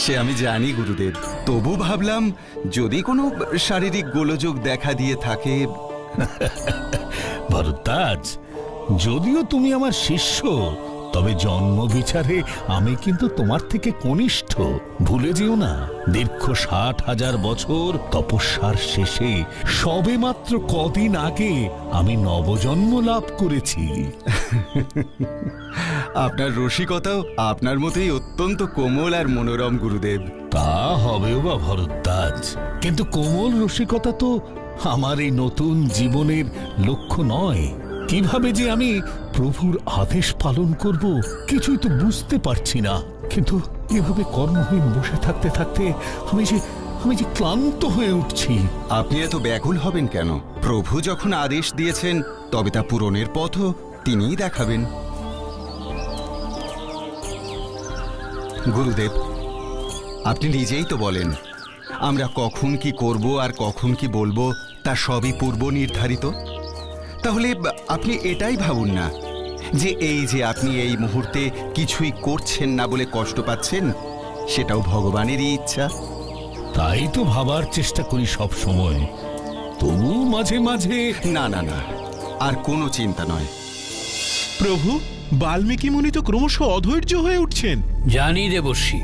সে আমি জানি গুরুদেব, তবু ভাবলাম যদি কোনো শারীরিক গোলযোগ দেখা দিয়ে থাকে। ভরদ্বাজ, যদিও তুমি আমার শিষ্য, তবে জন্ম বিচারে আমি কিন্তু তোমার থেকে কনিষ্ঠ। ভুলে যেও না, দীর্ঘ 60,000 বছর তপস্যার শেষে সবে মাত্র কদিন আগে আমি নবজন্ম লাভ করেছি। আপনার রসিকতাও আপনার মতোই অত্যন্ত কোমল আর মনোরম গুরুদেব। তা হবেও বা ভরদ্বাজ, কিন্তু কোমল রসিকতা তো আমার এই নতুন জীবনের লক্ষ্য নয়। কিভাবে যে আমি প্রভুর আদেশ পালন করব কিছুই তো বুঝতে পারছি না। কিন্তু এভাবে কর্মহীন বসে থাকতে থাকতে আমি যে ক্লান্ত হয়ে উঠছি। আপনি এত ব্যাকুল হবেন কেন? প্রভু যখন আদেশ দিয়েছেন তবে তা পূরণের পথও তিনিই দেখাবেন। গুরুদেব, আপনি নিজেই তো বলেন আমরা কখন কি করব আর কখন কি বলবো তা সবই পূর্ব নির্ধারিত। তাহলে আপনি এটাই ভাবুন না যে এই যে আপনি এই মুহূর্তে কিছুই করছেন না বলে কষ্ট পাচ্ছেন, সেটাও ভগবানেরই ইচ্ছা। তাই তো ভাবার চেষ্টা করি সব সময়, তবু মাঝে মাঝে। না না না, আর কোনো চিন্তা নয়। প্রভু, বাল্মীকি মুনি তো ক্রমশ অধৈর্য হয়ে উঠছেন। জানি দেবর্ষি,